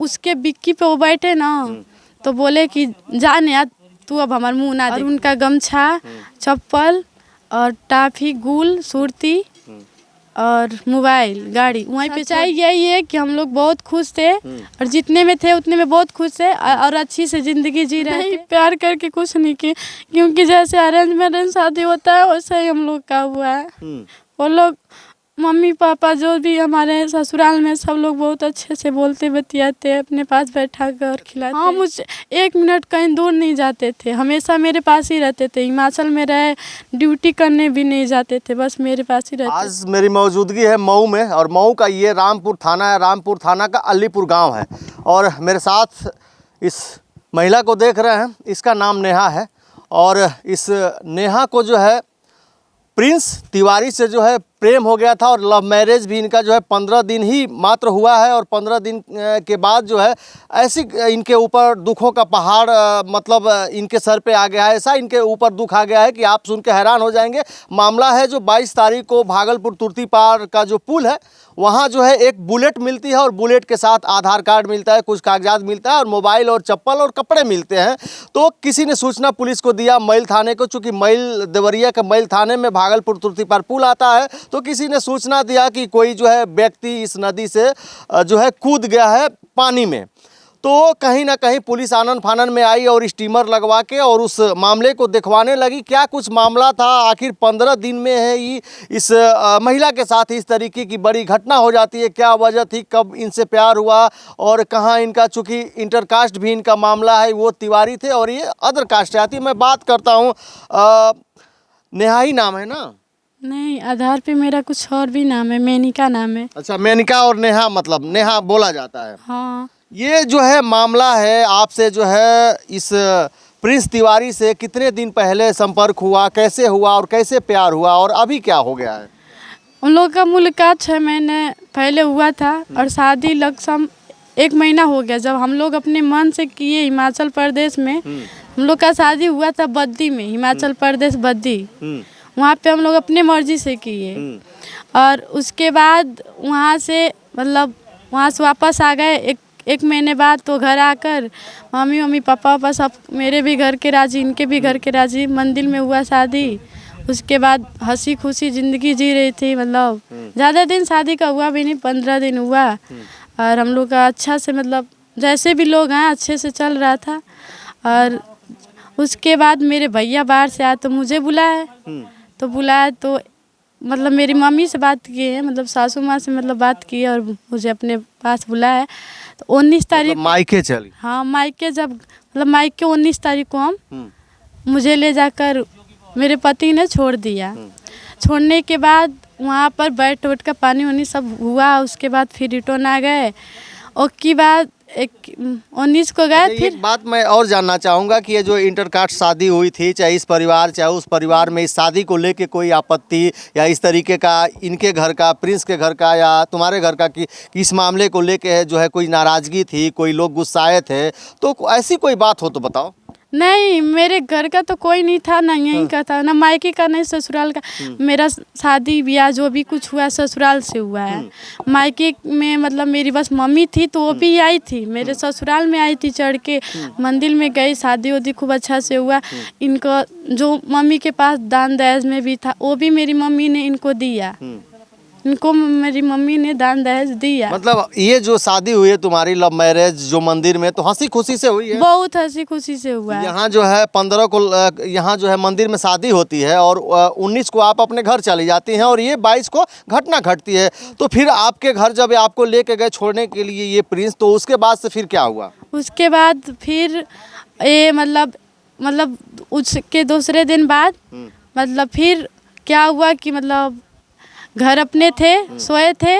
उसके बिक्की पे वो बैठे ना, तो बोले कि जा नया तू अब हमार मुँह ना दे। और उनका गमछा, चप्पल और टाफी, गुल, सुरती और मोबाइल, गाड़ी वहीं पे चाहिए। यही है कि हम लोग बहुत खुश थे और जितने में थे उतने में बहुत खुश थे और अच्छी से ज़िंदगी जी रहे थे। प्यार करके कुछ नहीं किए, क्योंकि जैसे अरेंज मैरेज शादी होता है वैसा ही हम लोग का हुआ है। वो लोग मम्मी पापा जो भी हमारे ससुराल में सब लोग बहुत अच्छे से बोलते बतियाते, अपने पास बैठा कर खिलाते। हाँ, मुझे 1 मिनट कहीं दूर नहीं जाते थे, हमेशा मेरे पास ही रहते थे। हिमाचल में रहे, ड्यूटी करने भी नहीं जाते थे, बस मेरे पास ही रहते। आज मेरी मौजूदगी है मऊ में, और मऊ का ये रामपुर थाना है। रामपुर थाना का अलीपुर गांव है, और मेरे साथ इस महिला को देख रहे हैं, इसका नाम नेहा है। और इस नेहा को जो है प्रिंस तिवारी से जो है प्रेम हो गया था, और लव मैरिज भी इनका जो है 15 दिन ही मात्र हुआ है। और 15 दिन के बाद जो है ऐसी इनके ऊपर दुखों का पहाड़ मतलब इनके सर पे आ गया है। ऐसा इनके ऊपर दुख आ गया है कि आप सुन के हैरान हो जाएंगे। मामला है जो 22 तारीख को भागलपुर तुर्तीपार का जो पुल है वहाँ जो है एक बुलेट मिलती है, और बुलेट के साथ आधार कार्ड मिलता है, कुछ कागजात मिलता है, और मोबाइल और चप्पल और कपड़े मिलते हैं। तो किसी ने सूचना पुलिस को दिया, मैल थाने को, चूँकि मैल देवरिया के मैल थाने में भागलपुर तुर्तीपार पुल आता है। तो किसी ने सूचना दिया कि कोई जो है व्यक्ति इस नदी से जो है कूद गया है पानी में। तो कहीं ना कहीं पुलिस आनन फानन में आई और स्टीमर लगवा के और उस मामले को दिखवाने लगी। क्या कुछ मामला था, आखिर 15 दिन में है ये इस महिला के साथ इस तरीके की बड़ी घटना हो जाती है, क्या वजह थी, कब इनसे प्यार हुआ, और कहाँ इनका, चूँकि इंटरकास्ट भी इनका मामला है, वो तिवारी थे और ये अदर कास्ट आती। मैं बात करता हूँ, नेहा ही नाम है ना? नहीं, आधार पे मेरा कुछ और भी नाम है, मेनिका नाम है। अच्छा, मेनिका और नेहा, मतलब नेहा बोला जाता है। हाँ। ये जो है मामला है, आपसे जो है इस प्रिंस तिवारी से कितने दिन पहले संपर्क हुआ, कैसे हुआ और कैसे प्यार हुआ, और अभी क्या हो गया है? उन लोग का मुलाकात 6 महीने पहले हुआ था और शादी लगभग 1 महीना हो गया। जब हम लोग अपने मन से किए हिमाचल प्रदेश में, हम लोग का शादी हुआ था बद्दी में, हिमाचल प्रदेश बद्दी। वहाँ पे हम लोग अपने मर्जी से किए, और उसके बाद वहाँ से मतलब वहाँ से वापस आ गए 1 महीने बाद। तो घर आकर मम्मी पापा सब, मेरे भी घर के राजी, इनके भी घर के राजी, मंदिर में हुआ शादी। उसके बाद हंसी खुशी ज़िंदगी जी रही थी, मतलब ज़्यादा दिन शादी का हुआ भी नहीं, 15 दिन हुआ। और हम लोग का अच्छा से, मतलब जैसे भी लोग हैं अच्छे से चल रहा था। और उसके बाद मेरे भैया बाहर से आए तो मुझे बुलाया, तो मतलब मेरी मम्मी से बात किए हैं, मतलब सासू माँ से मतलब बात की और मुझे अपने पास बुलाया। तो 19 तारीख मायके चली? हाँ, मायके, जब मतलब मायके 19 तारीख को हम मुझे ले जाकर मेरे पति ने छोड़ दिया। छोड़ने के बाद वहाँ पर बैठ उठ का पानी वानी सब हुआ। उसके बाद फिर रिटर्न आ गए। उसके बाद 19 को गए। फिर एक बात मैं और जानना चाहूँगा कि ये जो इंटरकास्ट शादी हुई थी, चाहे इस परिवार चाहे उस परिवार में, इस शादी को लेके कोई आपत्ति या इस तरीके का इनके घर का, प्रिंस के घर का या तुम्हारे घर का, कि इस मामले को लेके जो है कोई नाराज़गी थी, कोई लोग गुस्साए थे, तो ऐसी कोई बात हो तो बताओ। नहीं, मेरे घर का तो कोई नहीं था, ना यहीं का था, ना मायके का, नहीं ससुराल का। मेरा शादी ब्याह जो भी कुछ हुआ ससुराल से हुआ है। मायके में मतलब मेरी बस मम्मी थी, तो वो भी आई थी, मेरे ससुराल में आई थी, चढ़ के मंदिर में गई, शादी वादी खूब अच्छा से हुआ। इनको जो मम्मी के पास दान दहेज में भी था, वो भी मेरी मम्मी ने इनको दिया। इनको मेरी मम्मी ने दान दहेज दिया। मतलब ये जो शादी हुई है तुम्हारी लव मैरिज जो मंदिर में, तो हंसी खुशी से हुई है? बहुत हंसी खुशी से हुआ है। यहाँ जो है 15 को यहाँ जो है मंदिर में शादी होती है, और 19 को आप अपने घर चली जाती हैं, और ये 22 को घटना घटती है। तो फिर आपके घर जब आपको लेके गए छोड़ने के लिए ये प्रिंस, तो उसके बाद से फिर क्या हुआ? उसके बाद फिर ये मतलब उसके दूसरे दिन बाद मतलब फिर क्या हुआ कि मतलब घर अपने थे, सोए थे,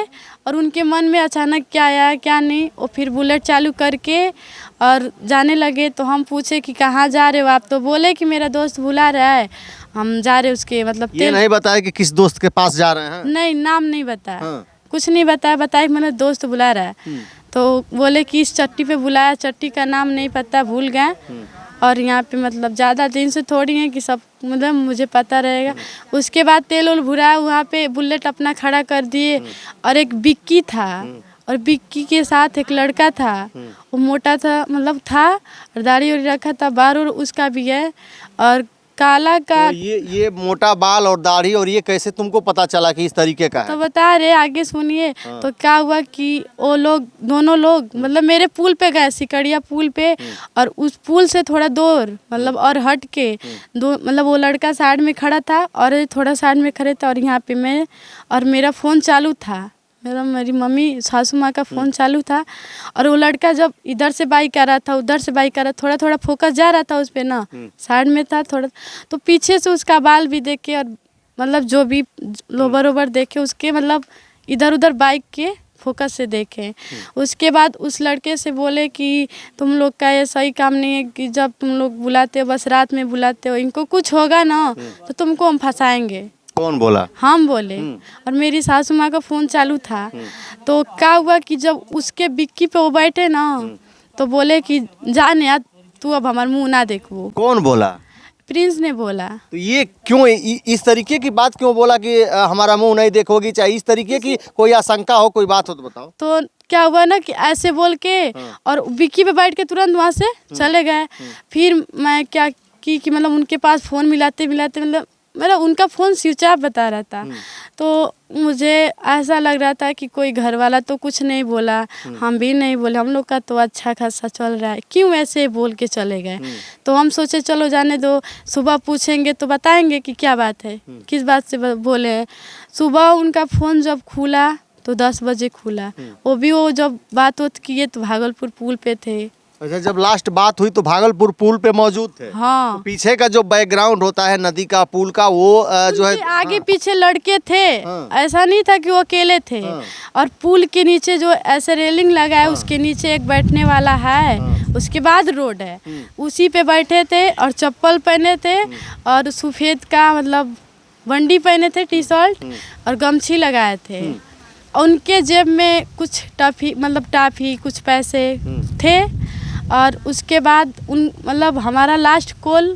और उनके मन में अचानक क्या आया क्या नहीं, वो फिर बुलेट चालू करके और जाने लगे। तो हम पूछे कि कहाँ जा रहे हो आप? तो बोले कि मेरा दोस्त बुला रहा है, हम जा रहे उसके मतलब। ये नहीं बताया कि किस दोस्त के पास जा रहे हैं? नहीं, नाम नहीं बताया। कुछ नहीं बताया कि मेरा दोस्त बुला रहा है। तो बोले कि इस चट्टी पे बुलाया, चट्टी का नाम नहीं पता, भूल गए। और यहाँ पे मतलब ज़्यादा दिन से थोड़ी है कि सब मतलब मुझे पता रहेगा। उसके बाद तेल उल भुराया, वहाँ पे बुलेट अपना खड़ा कर दिए, और एक बिक्की था, और विक्की के साथ एक लड़का था, वो मोटा था मतलब था और दाढ़ी वाड़ी रखा था, बाल और उसका भी है और काला का। तो ये मोटा बाल और दाढ़ी और ये कैसे तुमको पता चला कि इस तरीके का तो है? बता रहे आगे सुनिए। तो क्या हुआ कि वो लोग दोनों लोग मतलब मेरे पुल पे गए, सिकड़िया पुल पे, और उस पुल से थोड़ा दूर मतलब और हट के दो मतलब वो लड़का साइड में खड़ा था और थोड़ा साइड में खड़े थे और यहाँ पे मैं और मेरा फ़ोन चालू था, मेरी मम्मी सासू माँ का फ़ोन चालू था और वो लड़का जब इधर से बाइक आ रहा था उधर से बाइक आ रहा, थोड़ा थोड़ा फोकस जा रहा था उस पर ना, साइड में था थोड़ा, तो पीछे से उसका बाल भी देखे और मतलब जो भी लोबर ओबर देखे उसके मतलब इधर उधर बाइक के फोकस से देखे। उसके बाद उस लड़के से बोले कि तुम लोग का ये सही काम नहीं है कि जब तुम लोग बुलाते हो बस रात में बुलाते हो, इनको कुछ होगा ना तो तुमको हम फंसाएंगे। कौन बोला? हम बोले और मेरी सासू माँ का फ़ोन चालू था। तो क्या हुआ कि जब उसके बिक्की पे वो बैठे ना तो बोले कि जान यार तू अब हमारा मुँह ना देखो। कौन बोला? प्रिंस ने बोला। तो ये क्यों इस तरीके की बात क्यों बोला कि हमारा मुंह नहीं देखोगी? चाहे इस तरीके की कोई आशंका हो, कोई बात हो तो बताओ। तो क्या हुआ ना कि ऐसे बोल के और विक्की पे बैठ के तुरंत वहाँ से चले गए। फिर मैं क्या कि मतलब उनके पास फ़ोन मिलाते मिलाते मतलब उनका फ़ोन स्विच ऑफ बता रहा था। तो मुझे ऐसा लग रहा था कि कोई घर वाला तो कुछ नहीं बोला, हम भी नहीं बोले, हम लोग का तो अच्छा खासा चल रहा है, क्यों ऐसे बोल के चले गए। तो हम सोचे चलो जाने दो, सुबह पूछेंगे तो बताएंगे कि क्या बात है, किस बात से बोले हैं। सुबह उनका फ़ोन जब खुला तो 10 बजे खुला, वो जब बात किए तो भागलपुर पुल पे थे। अच्छा, जब लास्ट बात हुई तो भागलपुर पुल पे मौजूद थे? हाँ। तो पीछे का जो बैकग्राउंड होता है नदी का, पुल का, वो जो है आगे पीछे लड़के थे, ऐसा नहीं था कि वो अकेले थे। और पुल के नीचे जो ऐसे रेलिंग लगा है उसके नीचे एक बैठने वाला है, उसके बाद रोड है, उसी पे बैठे थे और चप्पल पहने थे और सफ़ेद का मतलब बंडी पहने थे, टी शर्ट और गमछी लगाए थे। उनके जेब में कुछ टाफी कुछ पैसे थे। और उसके बाद मतलब हमारा लास्ट कॉल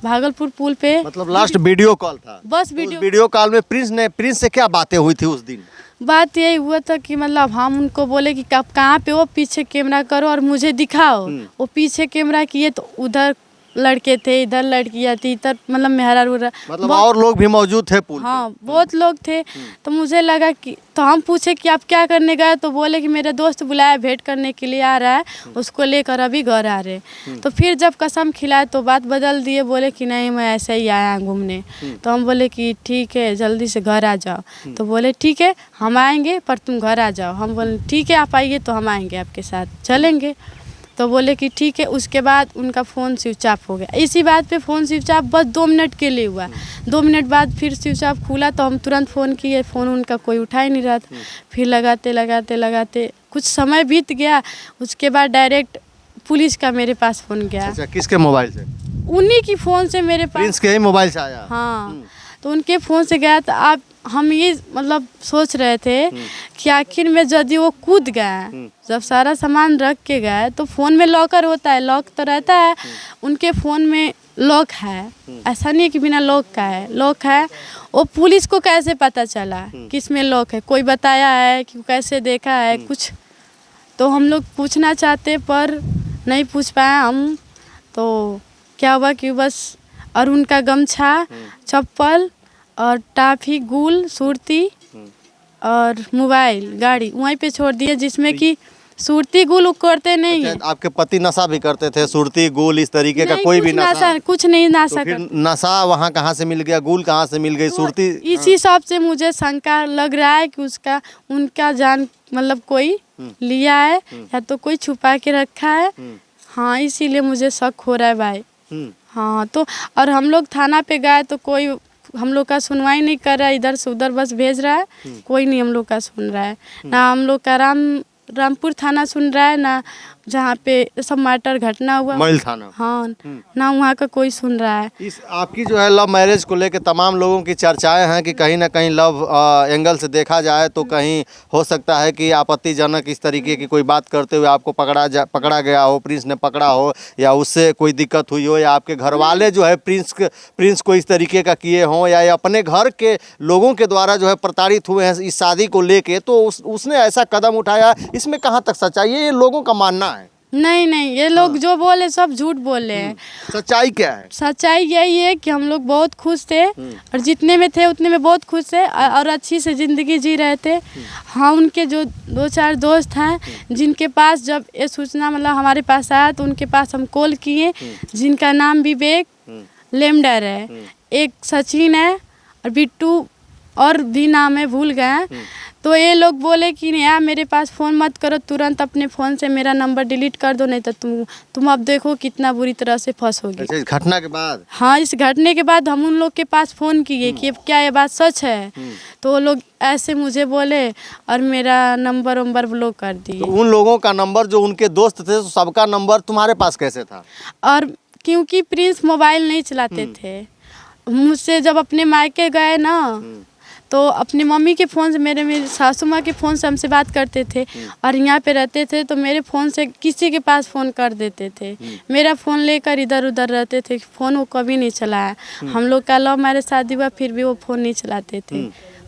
भागलपुर पुल पे, मतलब लास्ट वीडियो कॉल था। बस वीडियो कॉल में प्रिंस से क्या बातें हुई थी उस दिन? बात यही हुआ था कि मतलब हम उनको बोले कि आप कहाँ पे हो, पीछे कैमरा करो और मुझे दिखाओ। वो पीछे कैमरा किए तो उधर लड़के थे, इधर लड़कियाँ थी, इधर मतलब मेहरा मतलब और लोग भी मौजूद थे पुल पे? हाँ, बहुत लोग थे। तो मुझे लगा कि तो हम पूछे कि आप क्या करने गए, तो बोले कि मेरे दोस्त बुलाया, भेंट करने के लिए आ रहा है, उसको लेकर अभी घर आ रहे। तो फिर जब कसम खिलाए तो बात बदल दिए, बोले कि नहीं मैं ऐसे ही आया घूमने। तो हम बोले कि ठीक है जल्दी से घर आ जाओ। तो बोले ठीक है हम आएंगे पर तुम घर आ जाओ। हम बोले ठीक है आप आइए तो हम आएंगे आपके साथ चलेंगे। तो बोले कि ठीक है। उसके बाद उनका फ़ोन स्विच ऑफ हो गया। इसी बात पे फ़ोन स्विच ऑफ बस 2 मिनट के लिए हुआ। 2 मिनट बाद फिर स्विच ऑफ खुला तो हम तुरंत फ़ोन किए, फ़ोन उनका कोई उठा ही नहीं रहा था। फिर लगाते कुछ समय बीत गया। उसके बाद डायरेक्ट पुलिस का मेरे पास फ़ोन गया। अच्छा, किसके मोबाइल से? उन्हीं की फ़ोन से मेरे पास। प्रिंस के ही मोबाइल से आया? हाँ, तो उनके फ़ोन से गया। तो हम ये मतलब सोच रहे थे कि आखिर में यदि वो कूद गए, जब सारा सामान रख के गए तो फ़ोन में लॉकर होता है, लॉक तो रहता है, उनके फ़ोन में लॉक है, ऐसा नहीं है कि बिना लॉक का है, लॉक है। वो पुलिस को कैसे पता चला किस में लॉक है, कोई बताया है कि कैसे देखा है कुछ? तो हम लोग पूछना चाहते पर नहीं पूछ पाए हम। तो क्या हुआ कि बस और उनका गमछा, चप्पल और टाफी, गुल, सुरती और मोबाइल गाड़ी वहीं पे छोड़ दिए, जिसमें कि सुरती गुल करते नहीं है। आपके पति नशा भी करते थे? सुरती गुल इस तरीके का कोई भी नशा? कुछ नहीं नशा तो फिर नशा वहाँ कहाँ से मिल गया? गुल कहाँ से मिल गई? सुरती? इसी सब से मुझे शंका लग रहा है कि उनका जान मतलब कोई लिया है या तो कोई छुपा के रखा है। हाँ, इसीलिए मुझे शक हो रहा है भाई। हाँ, तो और हम लोग थाना पे गए तो कोई हम लोग का सुनवाई नहीं कर रहा है, इधर से उधर बस भेज रहा है, कोई नहीं हम लोग का सुन रहा है। ना हम लोग का रामपुर थाना सुन रहा है, ना जहाँ पे सब मैटर घटना हुआ। मैल थाना। हाँ, ना वहाँ का कोई सुन रहा है। इस आपकी जो है लव मैरिज को लेकर तमाम लोगों की चर्चाएं हैं कि कहीं ना कहीं लव एंगल से देखा जाए तो कहीं हो सकता है कि आपत्तिजनक इस तरीके की कोई बात करते हुए आपको पकड़ा गया हो, प्रिंस ने पकड़ा हो, या उससे कोई दिक्कत हुई हो, या आपके घर वाले जो है प्रिंस को इस तरीके का किए हों, या अपने घर के लोगों के द्वारा जो है प्रताड़ित हुए हैं इस शादी को लेके, तो उसने ऐसा कदम उठाया। इसमें कहाँ तक सच्चाई है, ये लोगों का मानना है। नहीं, ये लोग जो बोले सब झूठ बोले हैं। सच्चाई क्या है? सच्चाई यही है कि हम लोग बहुत खुश थे और जितने में थे उतने में बहुत खुश थे और अच्छी से ज़िंदगी जी रहे थे। हाँ, उनके जो 2-4 दोस्त हैं जिनके पास जब ये सूचना मतलब हमारे पास आया तो उनके पास हम कॉल किए, जिनका नाम विवेक लेमडर है, एक सचिन है और बिट्टू और भी नाम है, भूल गए हैं। तो ये लोग बोले कि नेहा मेरे पास फ़ोन मत करो, तुरंत अपने फ़ोन से मेरा नंबर डिलीट कर दो, नहीं तो तुम अब देखो कितना बुरी तरह से फंसोगे। अच्छा, इस घटना के बाद? हाँ, इस घटने के बाद हम उन लोग के पास फ़ोन किए कि क्या ये बात सच है। तो वो लोग ऐसे मुझे बोले और मेरा नंबर ब्लॉक कर दिए। तो उन लोगों का नंबर जो उनके दोस्त थे, तो सबका नंबर तुम्हारे पास कैसे था? और क्योंकि प्रिंस मोबाइल नहीं चलाते थे, मुझसे जब अपने मायके गए ना तो अपनी मम्मी के फ़ोन से मेरी सासू माँ के फ़ोन से हमसे बात करते थे और यहाँ पे रहते थे तो मेरे फ़ोन से किसी के पास फ़ोन कर देते थे। मेरा फ़ोन लेकर इधर उधर रहते थे, फ़ोन वो कभी नहीं चलाया। हम लोग का लव मैरिज शादी हुआ फिर भी वो फ़ोन नहीं चलाते थे,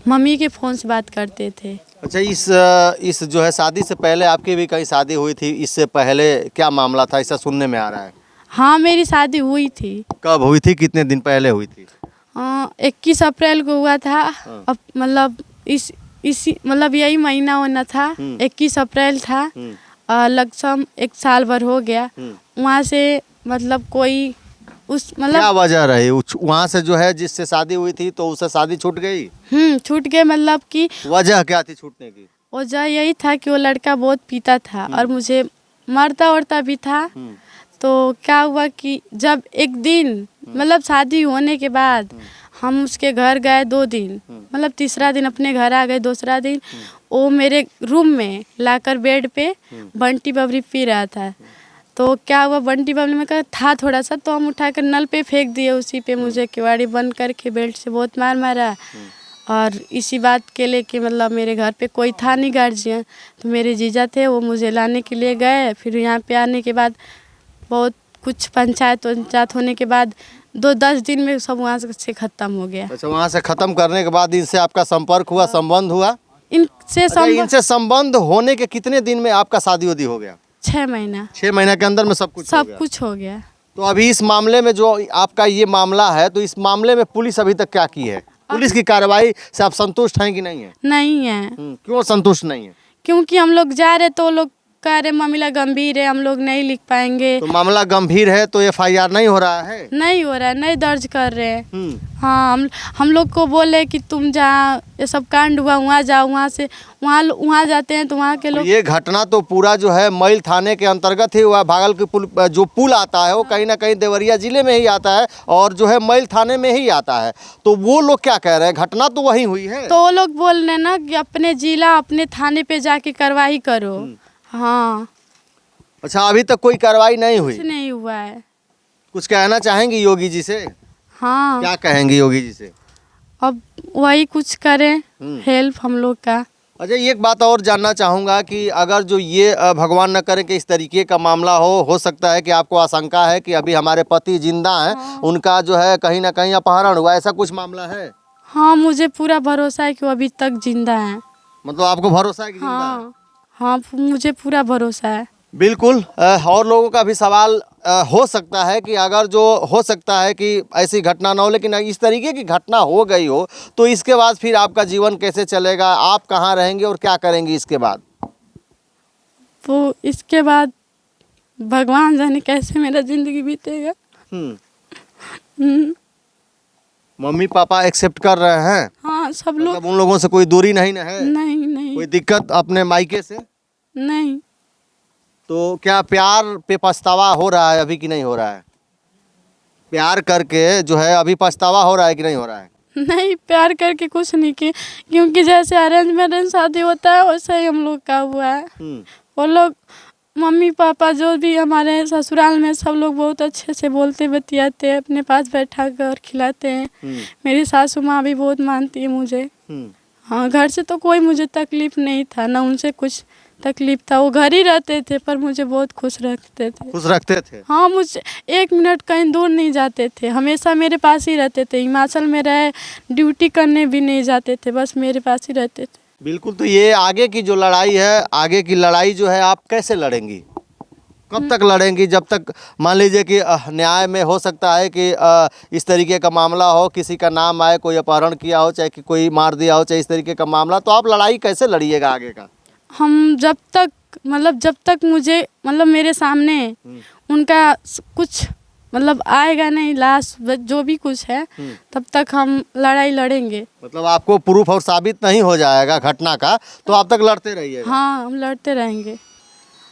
मम्मी के फ़ोन से बात करते थे। अच्छा, इस जो है शादी से पहले आपकी भी कहीं शादी हुई थी? इससे पहले क्या मामला था, ऐसा सुनने में आ रहा है? हाँ, मेरी शादी हुई थी। कब हुई थी, कितने दिन पहले हुई थी? 21 अप्रैल को हुआ था। अब मतलब इसी मतलब यही महीना होना था, 21 अप्रैल था। लगभग 1 साल भर हो गया। वहाँ से मतलब कोई मतलब क्या वजह रही वहाँ से जो है जिससे शादी हुई थी, तो उससे शादी छूट गई? छूट गए। मतलब कि वजह क्या थी छूटने की? वजह यही था कि वो लड़का बहुत पीता था और मुझे मारता भी था। तो क्या हुआ कि जब एक दिन मतलब शादी होने के बाद हम उसके घर गए 2 दिन, मतलब तीसरा दिन अपने घर आ गए। दूसरा दिन वो मेरे रूम में लाकर बेड पे बंटी बबरी पी रहा था। तो क्या हुआ, बंटी बबरी में था थोड़ा सा, तो हम उठाकर नल पे फेंक दिए। उसी पे मुझे किवाड़ी बंद करके बेल्ट से बहुत मारा और इसी बात के लिए कि मतलब मेरे घर पे कोई था नहीं गार्जियन, तो मेरे जीजा थे, वो मुझे लाने के लिए गए। फिर यहाँ पे आने के बाद बहुत कुछ पंचायत होने के बाद 2-10 दिन में सब वहाँ से ख़त्म हो गया। अच्छा, वहाँ से ख़त्म करने के बाद इनसे आपका संपर्क हुआ, संबंध हुआ? इनसे संबंध होने के कितने दिन में आपका शादी वादी हो गया? 6 महीना। 6 महीना के अंदर में सब कुछ हो गया। तो अभी इस मामले में जो आपका ये मामला है, तो इस मामले में पुलिस अभी तक क्या की है? पुलिस की कार्रवाई से आप संतुष्ट हैं कि नहीं है? नहीं है। क्यों संतुष्ट नहीं है? क्योंकि हम लोग जा रहे तो लोग कह रहे मामला गंभीर है, हम लोग नहीं लिख पाएंगे। तो मामला गंभीर है तो FIR नहीं हो रहा है? नहीं हो रहा है, नहीं दर्ज कर रहे हैं। हाँ, हम लोग को बोले कि तुम जहाँ ये सब कांड हुआ वहाँ जाओ, वहाँ जाते हैं तो वहाँ के लोग। ये घटना तो पूरा जो है मैल थाने के अंतर्गत ही हुआ। भागलपुर जो पुल आता है वो कहीं ना कहीं देवरिया जिले में ही आता है और जो है मैल थाने में ही आता है। तो वो लोग क्या कह रहे हैं, घटना तो वही हुई है। तो वो लोग बोल रहे ना कि अपने जिला अपने थाने पे जाके कार्रवाई करो। हाँ। अच्छा, अभी तक कोई कार्रवाई नहीं हुई? कुछ नहीं हुआ है। कुछ कहना चाहेंगी योगी जी से? हाँ। क्या कहेंगी योगी जी से? अब वही कुछ करें, हेल्प हम लोग का। अच्छा, एक बात और जानना चाहूँगा कि अगर जो ये भगवान न करे कि इस तरीके का मामला हो सकता है कि आपको आशंका है कि अभी हमारे पति जिंदा हैं, उनका जो है कहीं ना कहीं अपहरण हुआ, ऐसा कुछ मामला है? हाँ, मुझे पूरा भरोसा है कि वो अभी तक जिंदा है। मतलब आपको भरोसा है कि जिंदा है? हाँ, मुझे पूरा भरोसा है। बिल्कुल। और लोगों का भी सवाल हो सकता है कि अगर जो हो सकता है कि ऐसी घटना ना हो, लेकिन इस तरीके की घटना हो गई हो तो इसके बाद फिर आपका जीवन कैसे चलेगा, आप कहाँ रहेंगे और क्या करेंगी इसके बाद? वो इसके बाद भगवान जाने कैसे मेरा जिंदगी बीतेगा। मम्मी पापा एक्सेप्ट कर रहे हैं? हाँ, सब लोग। मतलब उन लोगों से कोई दूरी नहीं ना है? नहीं। कोई दिक्कत अपने मायके से? नहीं। तो क्या प्यार पे पछतावा हो रहा है अभी कि नहीं हो रहा है? प्यार करके जो है अभी पछतावा हो रहा है कि नहीं हो रहा है? नहीं, प्यार करके कुछ नहीं किए, क्योंकि जैसे अरेंज मैरिज शादी होता है वैसे ही हम लोग का हुआ है। वो लोग मम्मी पापा जो भी हमारे ससुराल में सब लोग बहुत अच्छे से बोलते बतियाते हैं, अपने पास बैठा कर खिलाते हैं। मेरी सासू माँ भी बहुत मानती है मुझे। हाँ, घर से तो कोई मुझे तकलीफ नहीं था, ना उनसे कुछ तकलीफ था। वो घर ही रहते थे पर मुझे बहुत खुश रखते थे। खुश रखते थे? हाँ, मुझे 1 मिनट कहीं दूर नहीं जाते थे, हमेशा मेरे पास ही रहते थे। हिमाचल में रहे, ड्यूटी करने भी नहीं जाते थे, बस मेरे पास ही रहते थे। बिल्कुल। तो ये आगे की जो लड़ाई है, आगे की लड़ाई जो है आप कैसे लड़ेंगी? कब तक लड़ेंगी? जब तक मान लीजिए कि न्याय में हो सकता है कि इस तरीके का मामला हो, किसी का नाम आए, कोई अपहरण किया हो, चाहे कि कोई मार दिया हो, चाहे इस तरीके का मामला, तो आप लड़ाई कैसे लड़िएगा आगे का? हम जब तक मुझे मेरे सामने उनका कुछ आएगा नहीं, लाश जो भी कुछ है, तब तक हम लड़ाई लड़ेंगे। मतलब आपको प्रूफ और साबित नहीं हो जाएगा घटना का तो आप तक लड़ते रहिएगा? हाँ, हम लड़ते रहेंगे।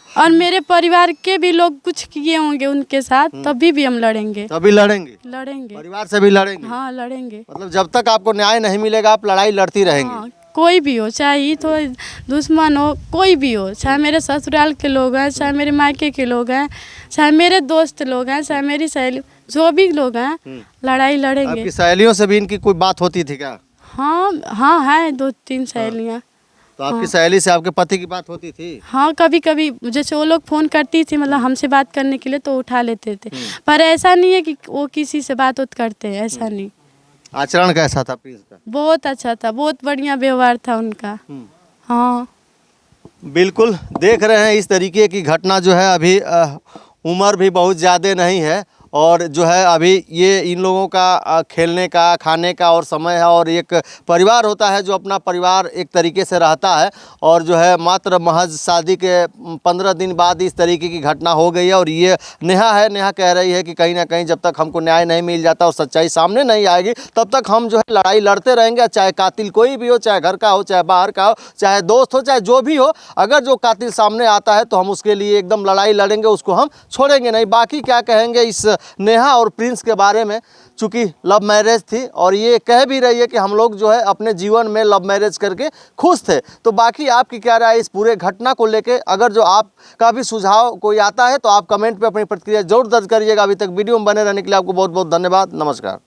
और मेरे परिवार के भी लोग कुछ किए होंगे उनके साथ, तभी भी हम लड़ेंगे। तभी लड़ेंगे? परिवार से भी लड़ेंगे? हाँ, लड़ेंगे। मतलब जब तक आपको न्याय नहीं मिलेगा आप लड़ाई लड़ती रहेंगे? हाँ, कोई भी हो, चाहे हित हो, दुश्मन हो, कोई भी हो, चाहे मेरे ससुराल के लोग हैं, चाहे मेरे मायके के लोग हैं, चाहे मेरे दोस्त लोग हैं, चाहे मेरी सहेली, जो भी लोग हैं, लड़ाई लड़ेंगे। आपकी सहेलियों से भी इनकी कोई बात होती थी क्या? हाँ, है 2-3 सहेलियाँ। तो आपकी सहेली से आपके पति की बात होती थी? हाँ, कभी कभी जैसे वो लोग फ़ोन करती थी, हमसे बात करने के लिए, तो उठा लेते थे। पर ऐसा नहीं है कि वो किसी से बात करते हैं, ऐसा नहीं। आचरण कैसा था प्रिंस का? बहुत अच्छा था, बहुत बढ़िया व्यवहार था उनका। हाँ, बिल्कुल देख रहे हैं इस तरीके की घटना जो है। अभी उम्र भी बहुत ज़्यादा नहीं है और जो है अभी ये इन लोगों का खेलने का, खाने का और समय है, और एक परिवार होता है जो अपना परिवार एक तरीके से रहता है, और जो है मात्र महज शादी के 15 दिन बाद इस तरीके की घटना हो गई है। और ये नेहा कह रही है कि कहीं ना कहीं जब तक हमको न्याय नहीं मिल जाता और सच्चाई सामने नहीं आएगी तब तक हम जो है लड़ाई लड़ते रहेंगे, चाहे कातिल कोई भी हो, चाहे घर का हो, चाहे बाहर का हो, चाहे दोस्त हो, चाहे जो भी हो। अगर जो कातिल सामने आता है तो हम उसके लिए एकदम लड़ाई लड़ेंगे, उसको हम छोड़ेंगे नहीं। बाकी क्या कहेंगे इस नेहा और प्रिंस के बारे में, चूँकि लव मैरिज थी और ये कह भी रही है कि हम लोग जो है अपने जीवन में लव मैरिज करके खुश थे। तो बाकी आपकी क्या राय इस पूरे घटना को लेके? अगर जो आपका भी सुझाव कोई आता है तो आप कमेंट पे अपनी प्रतिक्रिया जरूर दर्ज करिएगा। अभी तक वीडियो में बने रहने के लिए आपको बहुत बहुत धन्यवाद। नमस्कार।